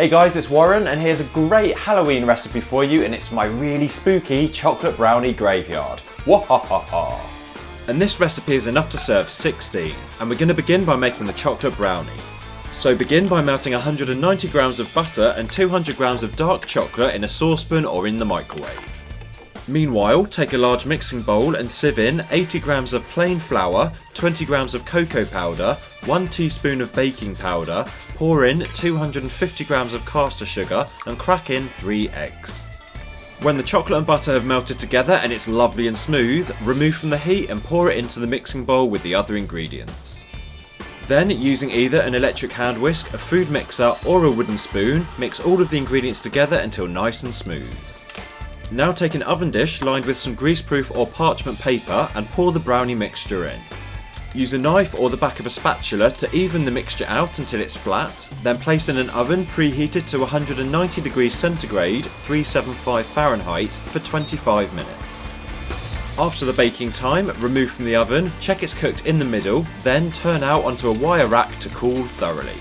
Hey guys, it's Warren and here's a great Halloween recipe for you, and it's my really spooky chocolate brownie graveyard. Wahahaha! And this recipe is enough to serve 16, and we're going to begin by making the chocolate brownie. So begin by melting 190 grams of butter and 200 grams of dark chocolate in a saucepan or in the microwave. Meanwhile, take a large mixing bowl and sieve in 80 grams of plain flour, 20 grams of cocoa powder, 1 teaspoon of baking powder, pour in 250 grams of caster sugar and crack in 3 eggs. When the chocolate and butter have melted together and it's lovely and smooth, remove from the heat and pour it into the mixing bowl with the other ingredients. Then, using either an electric hand whisk, a food mixer or a wooden spoon, mix all of the ingredients together until nice and smooth. Now take an oven dish lined with some greaseproof or parchment paper and pour the brownie mixture in. Use a knife or the back of a spatula to even the mixture out until it's flat, then place in an oven preheated to 190 degrees centigrade, 375 Fahrenheit for 25 minutes. After the baking time, remove from the oven, check it's cooked in the middle, then turn out onto a wire rack to cool thoroughly.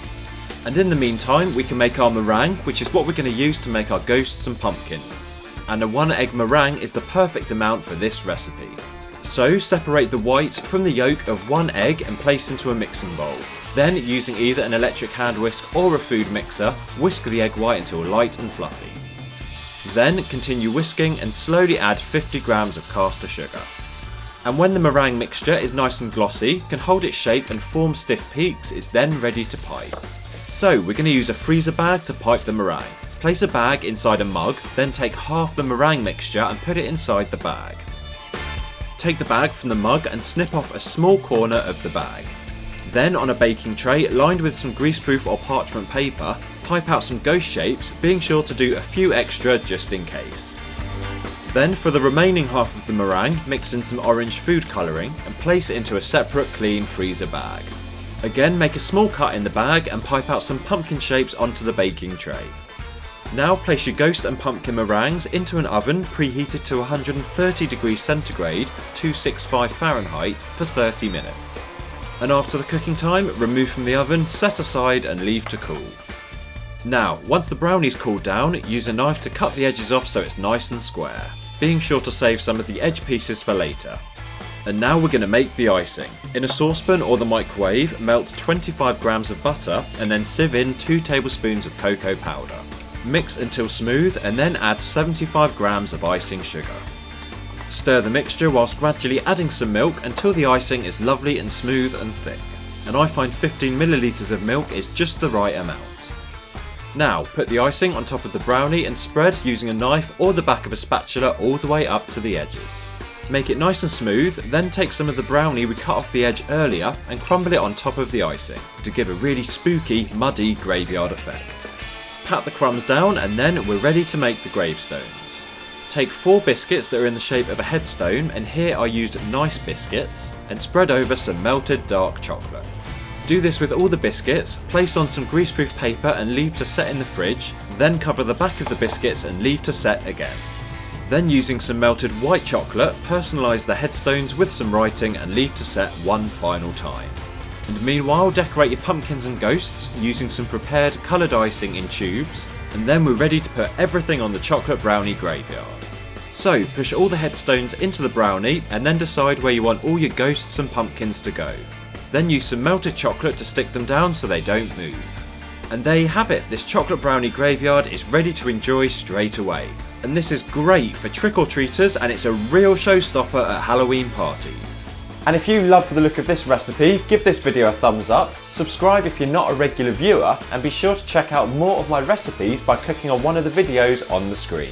And in the meantime, we can make our meringue, which is what we're going to use to make our ghosts and pumpkins. And a 1 egg meringue is the perfect amount for this recipe. So separate the white from the yolk of 1 egg and place into a mixing bowl. Then, using either an electric hand whisk or a food mixer, whisk the egg white until light and fluffy. Then continue whisking and slowly add 50 grams of caster sugar. And when the meringue mixture is nice and glossy, can hold its shape and form stiff peaks, it's then ready to pipe. So we're going to use a freezer bag to pipe the meringue. Place a bag inside a mug, then take half the meringue mixture and put it inside the bag. Take the bag from the mug and snip off a small corner of the bag. Then, on a baking tray lined with some greaseproof or parchment paper, pipe out some ghost shapes, being sure to do a few extra just in case. Then, for the remaining half of the meringue, mix in some orange food colouring and place it into a separate clean freezer bag. Again, make a small cut in the bag and pipe out some pumpkin shapes onto the baking tray. Now place your ghost and pumpkin meringues into an oven preheated to 130 degrees centigrade, 265 Fahrenheit for 30 minutes. And after the cooking time, remove from the oven, set aside and leave to cool. Now, once the brownie's cooled down, use a knife to cut the edges off so it's nice and square, being sure to save some of the edge pieces for later. And now we're going to make the icing. In a saucepan or the microwave, melt 25 grams of butter and then sieve in 2 tablespoons of cocoa powder. Mix until smooth and then add 75 grams of icing sugar. Stir the mixture whilst gradually adding some milk until the icing is lovely and smooth and thick. And I find 15 millilitres of milk is just the right amount. Now put the icing on top of the brownie and spread using a knife or the back of a spatula all the way up to the edges. Make it nice and smooth, then take some of the brownie we cut off the edge earlier and crumble it on top of the icing to give a really spooky, muddy graveyard effect. Pat the crumbs down and then we're ready to make the gravestones. Take 4 biscuits that are in the shape of a headstone, and here I used nice biscuits, and spread over some melted dark chocolate. Do this with all the biscuits, place on some greaseproof paper and leave to set in the fridge, then cover the back of the biscuits and leave to set again. Then, using some melted white chocolate, personalise the headstones with some writing and leave to set one final time. And meanwhile, decorate your pumpkins and ghosts using some prepared coloured icing in tubes, and then we're ready to put everything on the chocolate brownie graveyard. So push all the headstones into the brownie and then decide where you want all your ghosts and pumpkins to go. Then use some melted chocolate to stick them down so they don't move. And there you have it, this chocolate brownie graveyard is ready to enjoy straight away. And this is great for trick-or-treaters, and it's a real showstopper at Halloween parties. And if you loved the look of this recipe, give this video a thumbs up, subscribe if you're not a regular viewer, and be sure to check out more of my recipes by clicking on one of the videos on the screen.